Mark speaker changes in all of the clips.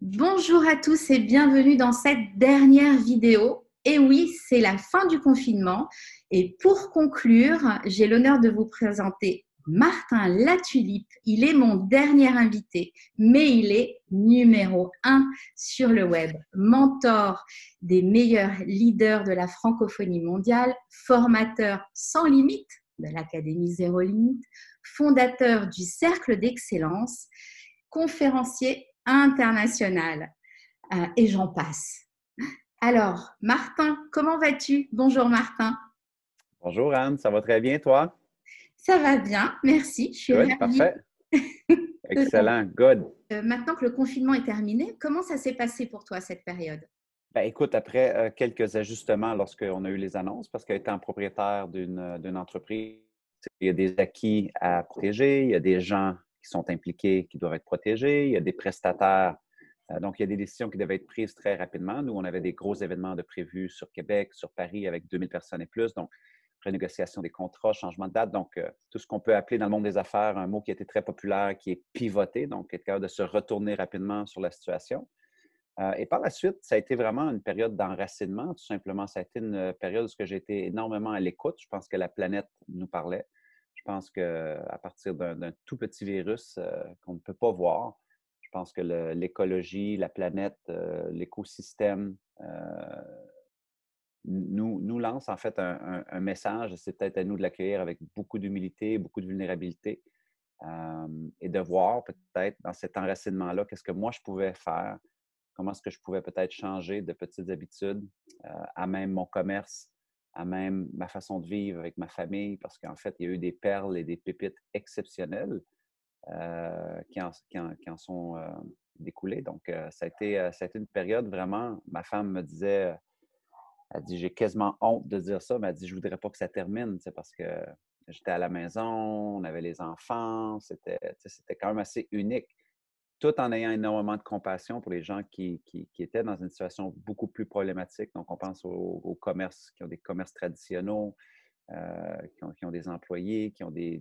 Speaker 1: Bonjour à tous et bienvenue dans cette dernière vidéo. Et oui, c'est la fin du confinement. Et pour conclure, j'ai l'honneur de vous présenter Martin Latulippe. Il est mon dernier invité, mais il est numéro 1 sur le web. Mentor des meilleurs leaders de la francophonie mondiale, formateur sans limite de l'Académie Zéro Limite, fondateur du Cercle d'Excellence, conférencier international, et j'en passe. Alors, Martin, comment vas-tu? Bonjour Martin.
Speaker 2: Bonjour Anne, ça va très bien toi?
Speaker 1: Ça va bien, merci. Je suis
Speaker 2: Good,
Speaker 1: ravie.
Speaker 2: parfait. Excellent, good.
Speaker 1: Maintenant que le confinement est terminé, comment ça s'est passé pour toi cette période?
Speaker 2: Ben, écoute, après quelques ajustements lorsqu'on a eu les annonces, parce qu'étant propriétaire d'une entreprise, il y a des acquis à protéger, il y a des gens qui sont impliqués qui doivent être protégés, il y a des prestataires. Donc, il y a des décisions qui devaient être prises très rapidement. Nous, on avait des gros événements de prévus sur Québec, sur Paris, avec 2000 personnes et plus. Donc, renégociation des contrats, changement de date. Donc, tout ce qu'on peut appeler dans le monde des affaires un mot qui a été très populaire, qui est pivoter, donc être capable de se retourner rapidement sur la situation. Et par la suite, ça a été vraiment une période d'enracinement, tout simplement. Ça a été une période où j'ai été énormément à l'écoute. Je pense que la planète nous parlait. Je pense qu'à partir d'un tout petit virus qu'on ne peut pas voir, je pense que l'écologie, la planète, l'écosystème nous lance en fait un message. C'est peut-être à nous de l'accueillir avec beaucoup d'humilité, beaucoup de vulnérabilité et de voir peut-être dans cet enracinement-là, qu'est-ce que moi je pouvais faire, comment est-ce que je pouvais peut-être changer de petites habitudes à même mon commerce, à même ma façon de vivre avec ma famille, parce qu'en fait, il y a eu des perles et des pépites exceptionnelles qui en sont découlées. Donc, ça a été une période vraiment, ma femme me disait, elle dit, j'ai quasiment honte de dire ça, mais elle dit, je voudrais pas que ça termine, parce que j'étais à la maison, on avait les enfants, c'était quand même assez unique, tout en ayant énormément de compassion pour les gens qui étaient dans une situation beaucoup plus problématique. Donc, on pense aux commerces qui ont des commerces traditionnels, qui ont des employés, qui ont de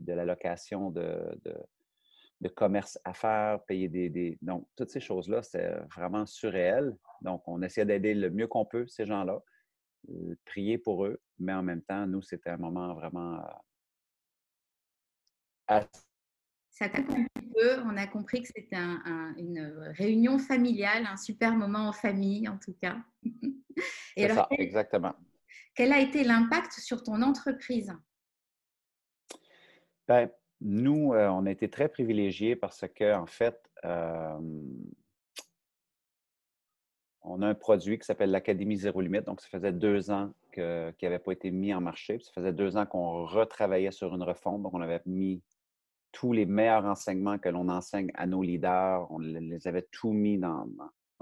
Speaker 2: la location de commerce à faire, payer Donc, toutes ces choses-là, c'est vraiment surréel. Donc, on essaie d'aider le mieux qu'on peut ces gens-là, prier pour eux, mais en même temps, nous, c'était un moment vraiment assez
Speaker 1: Ça t'a compris un peu, on a compris que c'était une réunion familiale, un super moment en famille en tout cas. Et
Speaker 2: c'est
Speaker 1: alors,
Speaker 2: ça, exactement.
Speaker 1: quel a été l'impact sur ton entreprise?
Speaker 2: Ben, nous, on a été très privilégiés parce que, en fait, on a un produit qui s'appelle l'Académie Zéro Limite. Donc, ça faisait 2 ans qu'il n'avait pas été mis en marché. Puis ça faisait 2 ans qu'on retravaillait sur une refonte. Donc, on avait mis tous les meilleurs enseignements que l'on enseigne à nos leaders. On les avait tous mis dans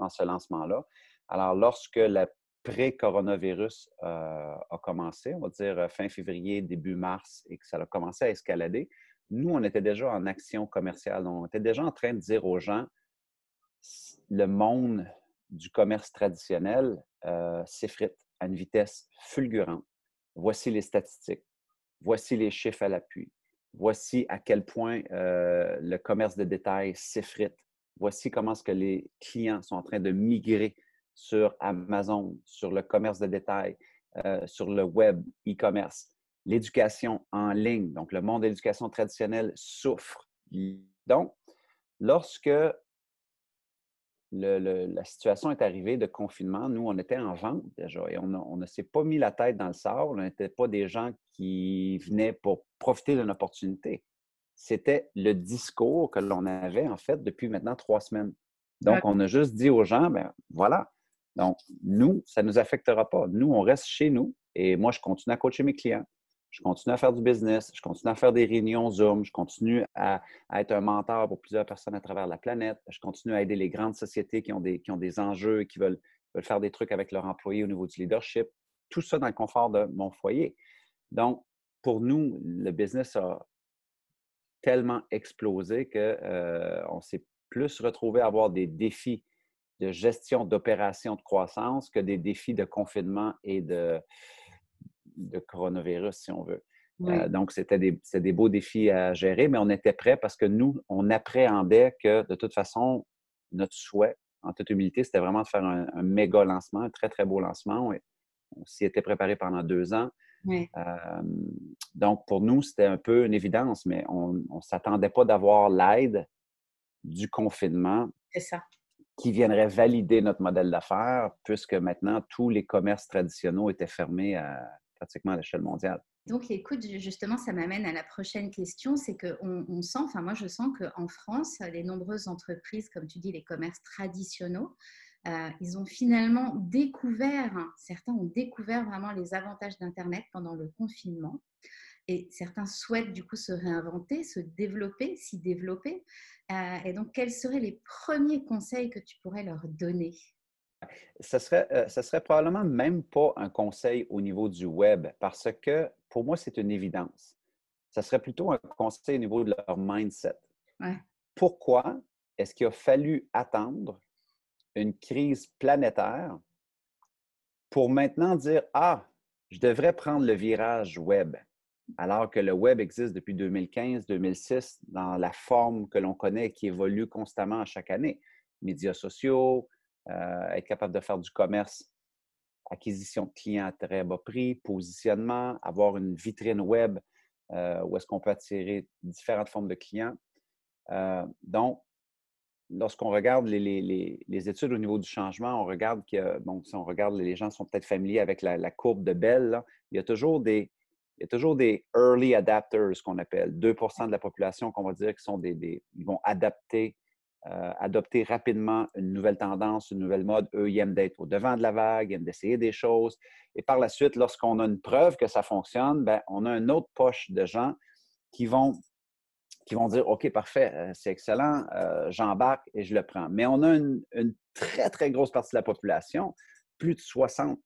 Speaker 2: ce lancement-là. Alors, lorsque le pré-coronavirus a commencé, on va dire fin février, début mars, et que ça a commencé à escalader, nous, on était déjà en action commerciale. On était déjà en train de dire aux gens, le monde du commerce traditionnel s'effrite à une vitesse fulgurante. Voici les statistiques. Voici les chiffres à l'appui. Voici à quel point le commerce de détail s'effrite. Voici comment est-ce que les clients sont en train de migrer sur Amazon, sur le commerce de détail, sur le web, e-commerce. L'éducation en ligne, donc le monde de l'éducation traditionnelle souffre. Donc, lorsque la situation est arrivée de confinement, nous, on était en vente déjà et on ne s'est pas mis la tête dans le sable. On n'était pas des gens qui venaient pour profiter d'une opportunité. C'était le discours que l'on avait, en fait, depuis maintenant 3 semaines.
Speaker 1: Ouais.
Speaker 2: Donc, on a juste dit aux gens, ben voilà. Donc, nous, ça ne nous affectera pas. Nous, on reste chez nous et moi, je continue à coacher mes clients. Je continue à faire du business, je continue à faire des réunions Zoom, je continue à être un mentor pour plusieurs personnes à travers la planète. Je continue à aider les grandes sociétés qui ont des enjeux et qui veulent faire des trucs avec leurs employés au niveau du leadership. Tout ça dans le confort de mon foyer. Donc, pour nous, le business a tellement explosé qu'on s'est plus retrouvé à avoir des défis de gestion d'opérations de croissance que des défis de confinement et de coronavirus, si on veut.
Speaker 1: Ouais.
Speaker 2: Donc, c'était des beaux défis à gérer, mais on était prêts parce que nous, on appréhendait que de toute façon, notre souhait, en toute humilité, c'était vraiment de faire un méga lancement, un très, très beau lancement. On s'y était préparé pendant 2 ans.
Speaker 1: Ouais,
Speaker 2: Donc, pour nous, c'était un peu une évidence, mais on ne s'attendait pas d'avoir l'aide du confinement
Speaker 1: c'est ça.
Speaker 2: qui viendrait valider notre modèle d'affaires, puisque maintenant, tous les commerces traditionnels étaient fermés pratiquement à l'échelle mondiale.
Speaker 1: Donc, écoute, justement, ça m'amène à la prochaine question, c'est qu'on sent, enfin moi je sens qu'en France, les nombreuses entreprises, comme tu dis, les commerces traditionnels, ils ont finalement découvert, certains ont découvert vraiment les avantages d'Internet pendant le confinement et certains souhaitent du coup se réinventer, se développer, s'y développer. Et donc, quels seraient les premiers conseils que tu pourrais leur donner?
Speaker 2: Ça serait probablement même pas un conseil au niveau du web, parce que pour moi, c'est une évidence. Ça serait plutôt un conseil au niveau de leur mindset.
Speaker 1: Ouais,
Speaker 2: Pourquoi est-ce qu'il a fallu attendre une crise planétaire pour maintenant dire: «Ah, je devrais prendre le virage web», alors que le web existe depuis 2015-2006 dans la forme que l'on connaît et qui évolue constamment à chaque année. Médias sociaux, être capable de faire du commerce, acquisition de clients à très bas prix, positionnement, avoir une vitrine web où est-ce qu'on peut attirer différentes formes de clients. Donc, lorsqu'on regarde les études au niveau du changement, on regarde que, bon, si on regarde, les gens sont peut-être familiers avec la courbe de Bell, là. Il y a toujours des early adapters, qu'on appelle, 2% de la population qu'on va dire qui sont ils vont adopter rapidement une nouvelle tendance, une nouvelle mode. Eux, ils aiment d'être au devant de la vague, ils aiment d'essayer des choses. Et par la suite, lorsqu'on a une preuve que ça fonctionne, ben, on a une autre poche de gens qui vont qui vont dire: «OK, parfait, c'est excellent, j'embarque et je le prends». Mais on a une très, très grosse partie de la population, plus de 60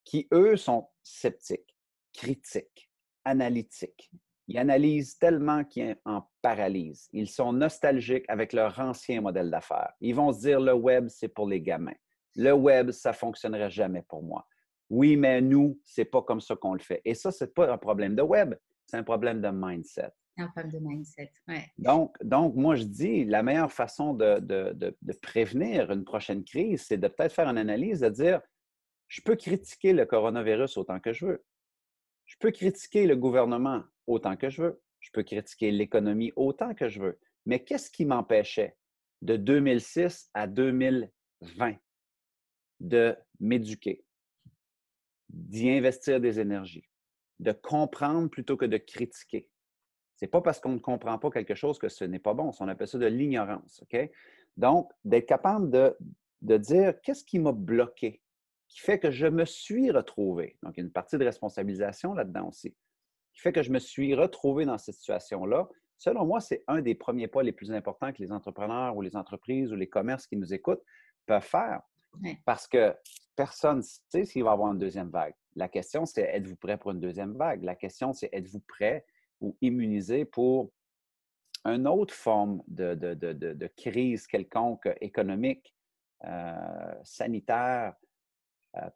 Speaker 2: qui, eux, sont sceptiques, critiques, analytiques. Ils analysent tellement qu'ils en paralysent. Ils sont nostalgiques avec leur ancien modèle d'affaires. Ils vont se dire: «Le web, c'est pour les gamins. Le web, ça ne fonctionnerait jamais pour moi. Oui, mais nous, c'est pas comme ça qu'on le fait». Et ça, c'est pas un problème de web, c'est un problème de mindset.
Speaker 1: un problème de mindset. Ouais.
Speaker 2: Donc, moi, je dis, la meilleure façon de prévenir une prochaine crise, c'est de peut-être faire une analyse, de dire, je peux critiquer le coronavirus autant que je veux. Je peux critiquer le gouvernement autant que je veux. Je peux critiquer l'économie autant que je veux. Mais qu'est-ce qui m'empêchait de 2006 à 2020 de m'éduquer, d'y investir des énergies, de comprendre plutôt que de critiquer? C'est pas parce qu'on ne comprend pas quelque chose que ce n'est pas bon. On appelle ça de l'ignorance. OK? Donc, d'être capable de dire qu'est-ce qui m'a bloqué, qui fait que je me suis retrouvé. Donc, il y a une partie de responsabilisation là-dedans aussi, qui fait que je me suis retrouvé dans cette situation-là. Selon moi, c'est un des premiers pas les plus importants que les entrepreneurs ou les entreprises ou les commerces qui nous écoutent peuvent faire.
Speaker 1: Ouais.
Speaker 2: Parce que personne ne sait s'il va y avoir une deuxième vague. La question, c'est êtes-vous prêt pour une deuxième vague? La question, c'est êtes-vous prêt ou immunisé pour une autre forme de crise quelconque économique, sanitaire?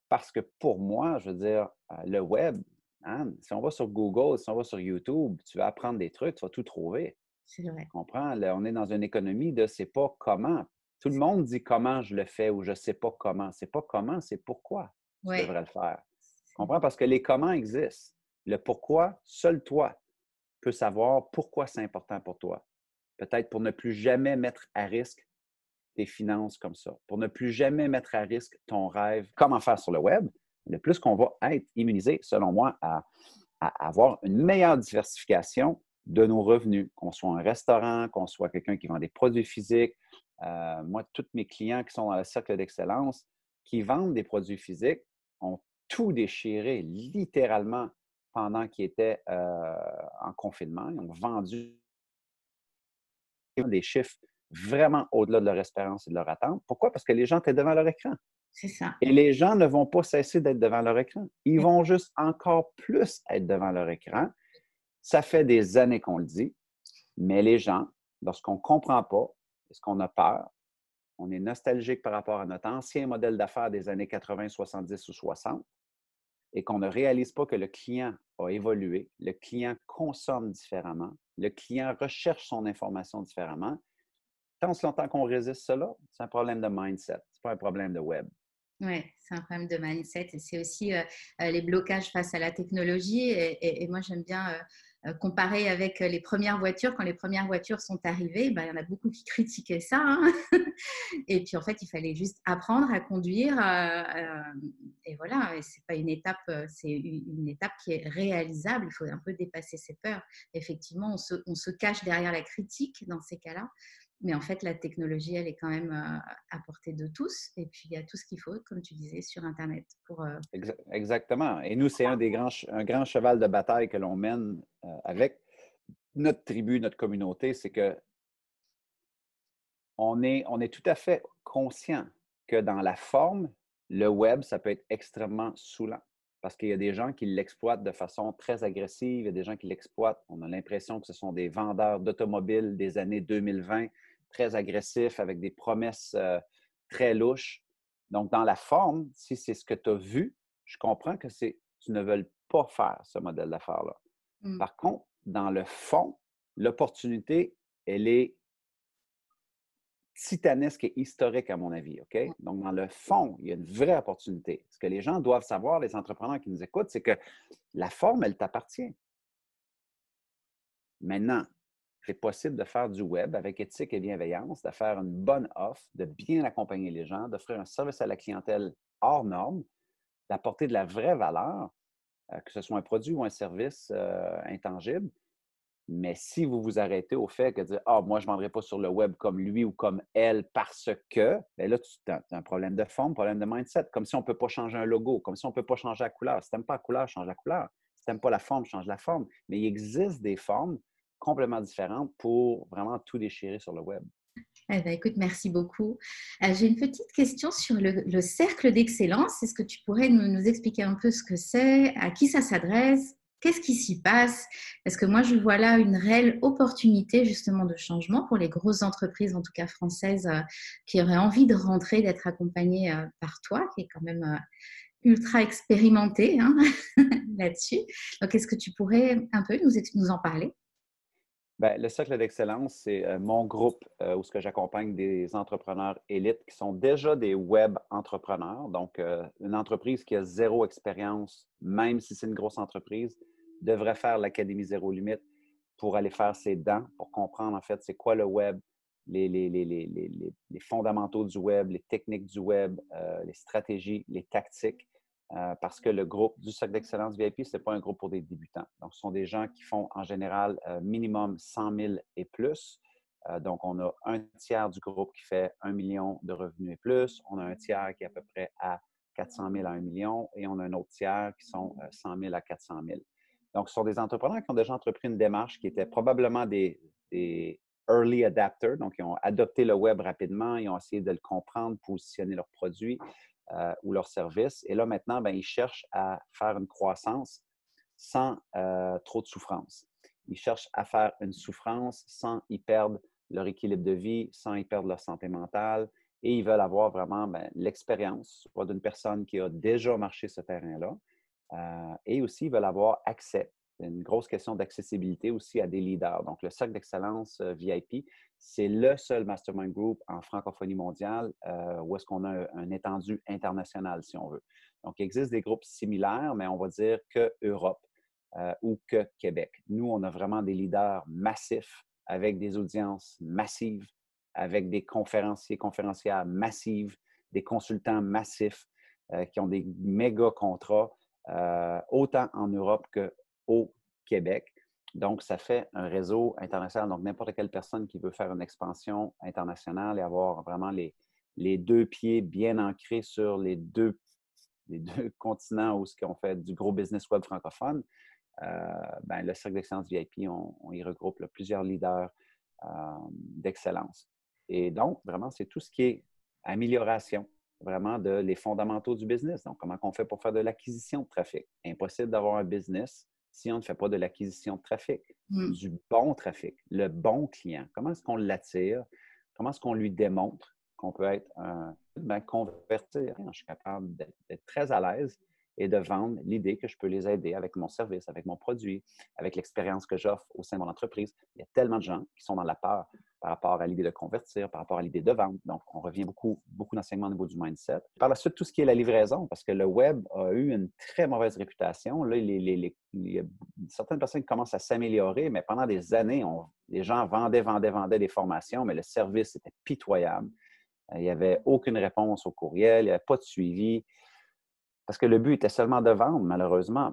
Speaker 2: Parce que pour moi, je veux dire, le web, hein, si on va sur Google, si on va sur YouTube, tu vas apprendre des trucs, tu vas tout trouver.
Speaker 1: C'est vrai.
Speaker 2: Tu comprends? Là, on est dans une économie de c'est pas comment. Tout le monde dit comment je le fais ou je sais pas comment. C'est pas comment, c'est pourquoi tu
Speaker 1: Ouais.
Speaker 2: devrais le faire. Tu comprends? Parce que les comment existent. Le pourquoi, seul toi peux savoir pourquoi c'est important pour toi. Peut-être pour ne plus jamais mettre à risque tes finances comme ça, pour ne plus jamais mettre à risque ton rêve. Comment faire sur le web? Le plus qu'on va être immunisé, selon moi, à avoir une meilleure diversification de nos revenus, qu'on soit un restaurant, qu'on soit quelqu'un qui vend des produits physiques. Moi, tous mes clients qui sont dans le cercle d'excellence, qui vendent des produits physiques, ont tout déchiré littéralement pendant qu'ils étaient en confinement. Ils ont vendu des chiffres vraiment au-delà de leur espérance et de leur attente. Pourquoi? Parce que les gens étaient devant leur écran.
Speaker 1: C'est ça.
Speaker 2: Et les gens ne vont pas cesser d'être devant leur écran. Ils vont juste encore plus être devant leur écran. Ça fait des années qu'on le dit, mais les gens, lorsqu'on ne comprend pas, est-ce qu'on a peur, on est nostalgique par rapport à notre ancien modèle d'affaires des années 80, 70 ou 60, et qu'on ne réalise pas que le client a évolué, le client consomme différemment, le client recherche son information différemment, tant aussi longtemps qu'on résiste cela, c'est un problème de mindset, c'est pas un problème de web.
Speaker 1: Oui, c'est un problème de mindset et c'est aussi les blocages face à la technologie. Et moi, j'aime bien comparer avec les premières voitures. Quand les premières voitures sont arrivées, ben, il y en a beaucoup qui critiquaient ça, hein. Et puis, en fait, il fallait juste apprendre à conduire. Et voilà, et c'est pas une étape, c'est une étape qui est réalisable. Il faut un peu dépasser ses peurs. Effectivement, on se cache derrière la critique dans ces cas-là. Mais en fait, la technologie, elle est quand même à portée de tous. Et puis, il y a tout ce qu'il faut, comme tu disais, sur Internet pour…
Speaker 2: Exactement. Et nous, c'est un grand cheval de bataille que l'on mène avec notre tribu, notre communauté, c'est que on est tout à fait conscient que dans la forme, le web, ça peut être extrêmement saoulant. Parce qu'il y a des gens qui l'exploitent de façon très agressive, il y a des gens qui l'exploitent. On a l'impression que ce sont des vendeurs d'automobiles des années 2020, très agressifs, avec des promesses très louches. Donc, dans la forme, si c'est ce que tu as vu, je comprends que tu ne veux pas faire ce modèle d'affaires-là.
Speaker 1: Mm.
Speaker 2: Par contre, dans le fond, l'opportunité, elle est titanesque et historique, à mon avis. OK? Donc, dans le fond, il y a une vraie opportunité. Ce que les gens doivent savoir, les entrepreneurs qui nous écoutent, c'est que la forme, elle t'appartient. Maintenant, c'est possible de faire du web avec éthique et bienveillance, de faire une bonne offre, de bien accompagner les gens, d'offrir un service à la clientèle hors norme, d'apporter de la vraie valeur, que ce soit un produit ou un service intangible. Mais si vous vous arrêtez au fait que dire « Ah, moi, je ne vendrai pas sur le web comme lui ou comme elle parce que… », bien là, tu as un problème de forme, un problème de mindset. Comme si on ne peut pas changer un logo, comme si on ne peut pas changer la couleur. Si tu n'aimes pas la couleur, change la couleur. Si tu n'aimes pas la forme, change la forme. Mais il existe des formes complètement différentes pour vraiment tout déchirer sur le web.
Speaker 1: Eh ben, écoute, merci beaucoup. J'ai une petite question sur le cercle d'excellence. Est-ce que tu pourrais nous expliquer un peu ce que c'est, à qui ça s'adresse, qu'est-ce qui s'y passe? Parce que moi, je vois là une réelle opportunité justement de changement pour les grosses entreprises, en tout cas françaises, qui auraient envie de rentrer, d'être accompagnées par toi, qui est quand même ultra expérimenté, hein, là-dessus. Donc, est-ce que tu pourrais un peu nous en parler?
Speaker 2: Bien, le Cercle d'excellence, c'est mon groupe où ce que j'accompagne des entrepreneurs élites qui sont déjà des web entrepreneurs. Donc, une entreprise qui a zéro expérience, même si c'est une grosse entreprise, devrait faire l'Académie Zéro Limite pour aller faire ses dents, pour comprendre en fait c'est quoi le web, les fondamentaux du web, les techniques du web, les stratégies, les tactiques. Parce que le groupe du Cercle d'excellence VIP, ce n'est pas un groupe pour des débutants. Donc, ce sont des gens qui font en général minimum 100 000 et plus. Donc, on a un tiers du groupe qui fait 1 million de revenus et plus. On a un tiers qui est à peu près à 400 000 à 1 million et on a un autre tiers qui sont 100 000 à 400 000. Donc, ce sont des entrepreneurs qui ont déjà entrepris une démarche qui était probablement des early adapters. Donc, ils ont adopté le web rapidement, ils ont essayé de le comprendre, positionner leurs produits ou leurs services. Et là, maintenant, bien, ils cherchent à faire une croissance sans trop de souffrance. Ils cherchent à faire une souffrance sans y perdre leur équilibre de vie, sans y perdre leur santé mentale. Et ils veulent avoir vraiment l'expérience d'une personne qui a déjà marché ce terrain-là. Et aussi, ils veulent avoir accès. C'est une grosse question d'accessibilité aussi à des leaders. Donc, le Cercle d'excellence VIP, c'est le seul mastermind group en francophonie mondiale où est-ce qu'on a un étendu international, si on veut. Donc, il existe des groupes similaires, mais on va dire que Europe ou que Québec. Nous, on a vraiment des leaders massifs avec des audiences massives, avec des conférenciers, conférencières massives, des consultants massifs qui ont des méga contrats, autant en Europe qu'au Québec. Donc, ça fait un réseau international. Donc, n'importe quelle personne qui veut faire une expansion internationale et avoir vraiment les deux pieds bien ancrés sur les deux continents où on fait du gros business web francophone, le Cercle d'excellence VIP, on y regroupe là, plusieurs leaders d'excellence. Et donc, vraiment, c'est tout ce qui est amélioration, vraiment, les fondamentaux du business. Donc, comment on fait pour faire de l'acquisition de trafic? Impossible d'avoir un business si on ne fait pas de l'acquisition de trafic, du bon trafic, le bon client. Comment est-ce qu'on l'attire? Comment est-ce qu'on lui démontre qu'on peut être convertir? Je suis capable d'être très à l'aise et de vendre l'idée que je peux les aider avec mon service, avec mon produit, avec l'expérience que j'offre au sein de mon entreprise. Il y a tellement de gens qui sont dans la peur par rapport à l'idée de convertir, par rapport à l'idée de vendre. Donc, on revient beaucoup d'enseignements au niveau du mindset. Par la suite, tout ce qui est la livraison, parce que le web a eu une très mauvaise réputation. Là, il y a certaines personnes qui commencent à s'améliorer, mais pendant des années, les gens vendaient des formations, mais le service était pitoyable. Il n'y avait aucune réponse au courriel, il n'y avait pas de suivi. Parce que le but était seulement de vendre, malheureusement,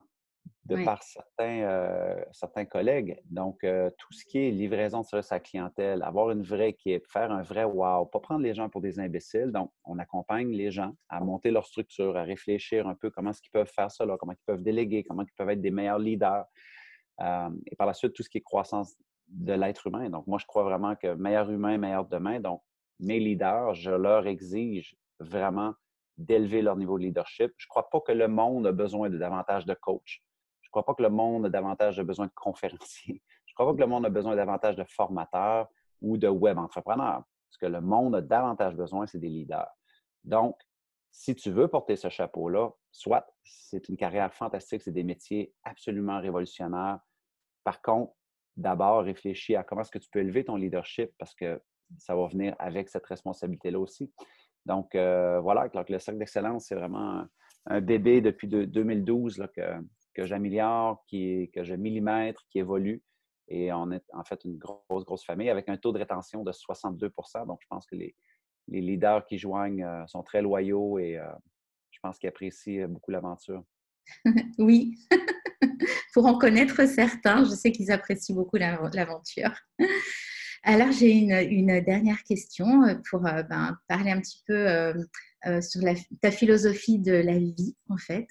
Speaker 2: de
Speaker 1: Oui.
Speaker 2: par certains collègues. Donc, tout ce qui est livraison de service à la clientèle, avoir une vraie équipe, faire un vrai wow, pas prendre les gens pour des imbéciles. Donc, on accompagne les gens à monter leur structure, à réfléchir un peu comment est-ce qu'ils peuvent faire cela, comment ils peuvent déléguer, comment ils peuvent être des meilleurs leaders. Et par la suite, tout ce qui est croissance de l'être humain. Donc, moi, je crois vraiment que meilleur humain, meilleur demain. Donc, mes leaders, je leur exige vraiment d'élever leur niveau de leadership. Je ne crois pas que le monde a besoin de davantage de coachs. Je ne crois pas que le monde a davantage de besoin de conférenciers. Je ne crois pas que le monde a besoin davantage de formateurs ou de web entrepreneurs. Ce que le monde a davantage besoin, c'est des leaders. Donc, si tu veux porter ce chapeau-là, soit c'est une carrière fantastique, c'est des métiers absolument révolutionnaires. Par contre, d'abord, réfléchis à comment est-ce que tu peux élever ton leadership parce que ça va venir avec cette responsabilité-là aussi. Donc, voilà, donc le cercle d'excellence, c'est vraiment un bébé depuis 2012 là, que j'améliore, que je millimètre, qui évolue. Et on est en fait une grosse famille avec un taux de rétention de 62 %. Donc, je pense que les leaders qui joignent sont très loyaux et je pense qu'ils apprécient beaucoup l'aventure.
Speaker 1: Oui, pour en connaître certains, je sais qu'ils apprécient beaucoup l'aventure. Alors, j'ai une dernière question pour parler un petit peu sur ta philosophie de la vie, en fait.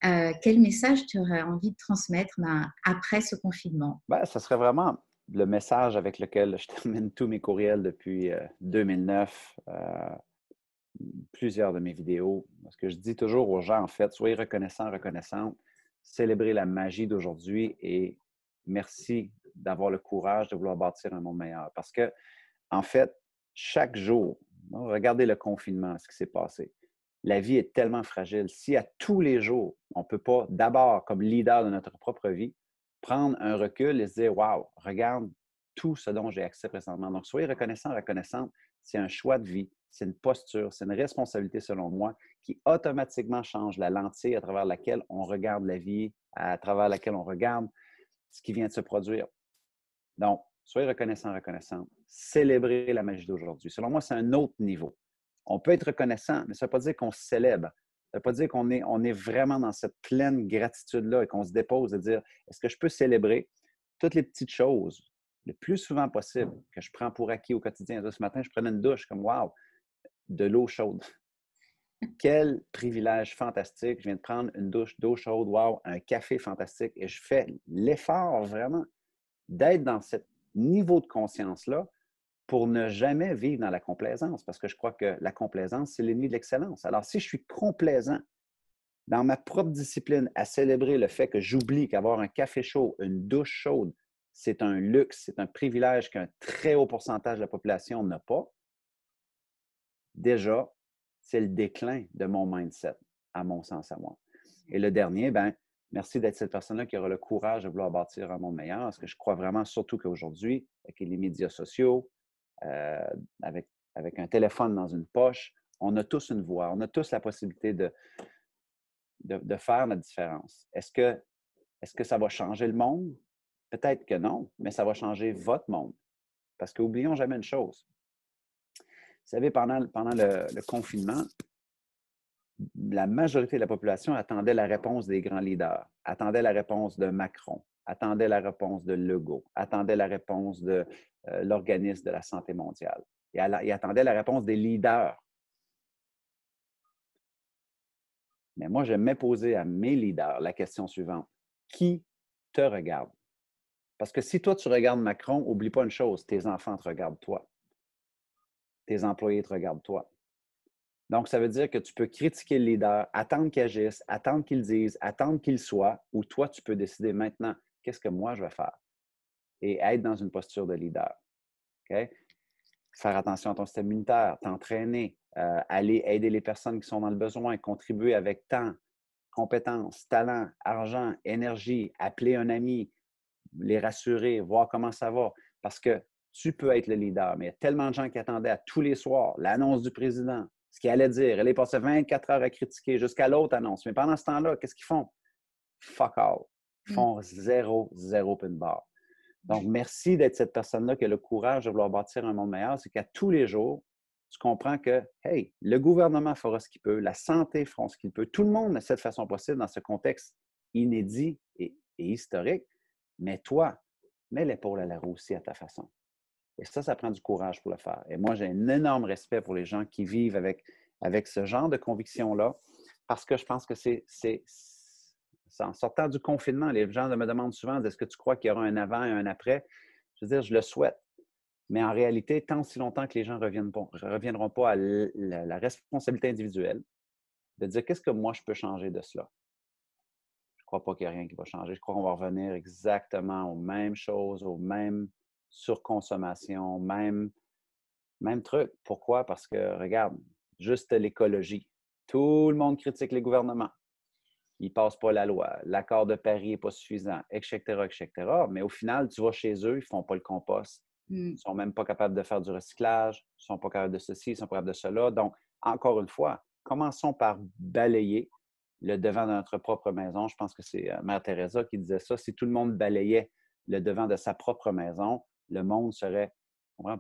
Speaker 1: Quel message tu aurais envie de transmettre après ce confinement?
Speaker 2: Ben, ce serait vraiment le message avec lequel je termine tous mes courriels depuis 2009, plusieurs de mes vidéos. Parce que je dis toujours aux gens, en fait, soyez reconnaissants, reconnaissantes, célébrez la magie d'aujourd'hui et merci d'avoir le courage de vouloir bâtir un monde meilleur. Parce que, en fait, chaque jour, regardez le confinement, ce qui s'est passé. La vie est tellement fragile. Si à tous les jours, on ne peut pas, d'abord, comme leader de notre propre vie, prendre un recul et se dire, wow, regarde tout ce dont j'ai accès présentement. Donc, soyez reconnaissant, reconnaissante. C'est un choix de vie, c'est une posture, c'est une responsabilité, selon moi, qui automatiquement change la lentille à travers laquelle on regarde la vie, à travers laquelle on regarde ce qui vient de se produire. Donc, soyez reconnaissant, reconnaissante. Célébrez la magie d'aujourd'hui. Selon moi, c'est un autre niveau. On peut être reconnaissant, mais ça ne veut pas dire qu'on se célèbre. Ça ne veut pas dire qu'on est vraiment dans cette pleine gratitude-là et qu'on se dépose de dire, est-ce que je peux célébrer toutes les petites choses le plus souvent possible que je prends pour acquis au quotidien? Ce matin, je prenais une douche comme, wow, de l'eau chaude. Quel privilège fantastique. Je viens de prendre une douche d'eau chaude, wow, un café fantastique. Et je fais l'effort vraiment d'être dans ce niveau de conscience-là pour ne jamais vivre dans la complaisance, parce que je crois que la complaisance, c'est l'ennemi de l'excellence. Alors, si je suis complaisant dans ma propre discipline à célébrer le fait que j'oublie qu'avoir un café chaud, une douche chaude, c'est un luxe, c'est un privilège qu'un très haut pourcentage de la population n'a pas, déjà, c'est le déclin de mon mindset, à mon sens à moi. Et le dernier, ben, merci d'être cette personne-là qui aura le courage de vouloir bâtir un monde meilleur, parce que je crois vraiment, surtout qu'aujourd'hui, avec les médias sociaux, euh, avec un téléphone dans une poche, on a tous une voix, on a tous la possibilité de faire la différence. Est-ce que ça va changer le monde? Peut-être que non, mais ça va changer votre monde. Parce qu'oublions jamais une chose. Vous savez, pendant le confinement, la majorité de la population attendait la réponse des grands leaders, attendait la réponse de Macron, attendait la réponse de Legault, attendait la réponse de l'Organisme de la santé mondiale. Il attendait la réponse des leaders. Mais moi, j'aimais poser à mes leaders la question suivante. Qui te regarde? Parce que si toi, tu regardes Macron, n'oublie pas une chose, tes enfants te regardent toi. Tes employés te regardent toi. Donc, ça veut dire que tu peux critiquer le leader, attendre qu'il agisse, attendre qu'il dise, attendre qu'il soit, ou toi, tu peux décider maintenant, qu'est-ce que moi je vais faire? Et être dans une posture de leader. Okay? Faire attention à ton système immunitaire, t'entraîner, aller aider les personnes qui sont dans le besoin, contribuer avec temps, compétences, talent, argent, énergie, appeler un ami, les rassurer, voir comment ça va. Parce que tu peux être le leader, mais il y a tellement de gens qui attendaient à tous les soirs l'annonce du président, ce qu'il allait dire. Elle est passée 24 heures à critiquer jusqu'à l'autre annonce. Mais pendant ce temps-là, qu'est-ce qu'ils font? Fuck all. Ils
Speaker 1: Mm.
Speaker 2: font zéro pin bar. Donc, merci d'être cette personne-là qui a le courage de vouloir bâtir un monde meilleur. C'est qu'à tous les jours, tu comprends que, hey, le gouvernement fera ce qu'il peut, la santé fera ce qu'il peut. Tout le monde de cette façon possible dans ce contexte inédit et historique. Mais toi, mets l'épaule à la roue aussi à ta façon. Et ça prend du courage pour le faire. Et moi, j'ai un énorme respect pour les gens qui vivent avec ce genre de conviction-là, parce que je pense que c'est en sortant du confinement, les gens me demandent souvent, est-ce que tu crois qu'il y aura un avant et un après? Je veux dire, je le souhaite. Mais en réalité, tant si longtemps que les gens ne reviendront pas à la responsabilité individuelle, de dire qu'est-ce que moi je peux changer de cela? Je ne crois pas qu'il n'y a rien qui va changer. Je crois qu'on va revenir exactement aux mêmes choses, aux mêmes surconsommations, même truc. Pourquoi? Parce que, regarde, juste l'écologie. Tout le monde critique les gouvernements. Ils ne passent pas la loi. L'accord de Paris n'est pas suffisant, etc., etc. Mais au final, tu vas chez eux, ils ne font pas le compost. Ils ne sont même pas capables de faire du recyclage. Ils ne sont pas capables de ceci, ils ne sont pas capables de cela. Donc, encore une fois, commençons par balayer le devant de notre propre maison. Je pense que c'est Mère Teresa qui disait ça. Si tout le monde balayait le devant de sa propre maison, le monde serait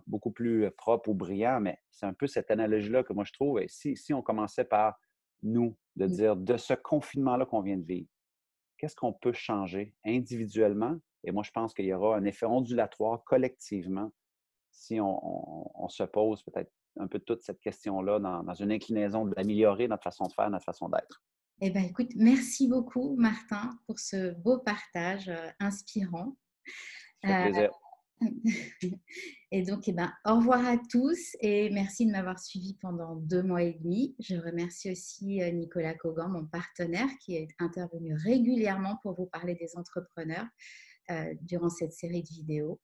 Speaker 2: beaucoup plus propre ou brillant. Mais c'est un peu cette analogie-là que moi je trouve. Et si on commençait par nous, de
Speaker 1: Mm.
Speaker 2: dire de ce confinement-là qu'on vient de vivre, qu'est-ce qu'on peut changer individuellement? Et moi, je pense qu'il y aura un effet ondulatoire collectivement si on se pose peut-être un peu toute cette question-là dans une inclinaison d'améliorer notre façon de faire, notre façon d'être.
Speaker 1: Eh bien, écoute, merci beaucoup, Martin, pour ce beau partage inspirant.
Speaker 2: Ça fait
Speaker 1: Euh,
Speaker 2: plaisir.
Speaker 1: Et donc, eh ben, au revoir à tous et merci de m'avoir suivi pendant 2 mois et demi. Je remercie aussi Nicolas Cogan, mon partenaire, qui est intervenu régulièrement pour vous parler des entrepreneurs durant cette série de vidéos.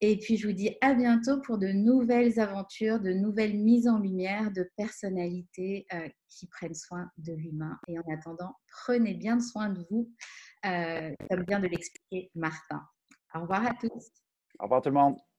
Speaker 1: Et puis, je vous dis à bientôt pour de nouvelles aventures, de nouvelles mises en lumière de personnalités qui prennent soin de l'humain. Et en attendant, prenez bien soin de vous, comme vient de l'expliquer Martin. Au revoir à tous.
Speaker 2: Au revoir tout le monde.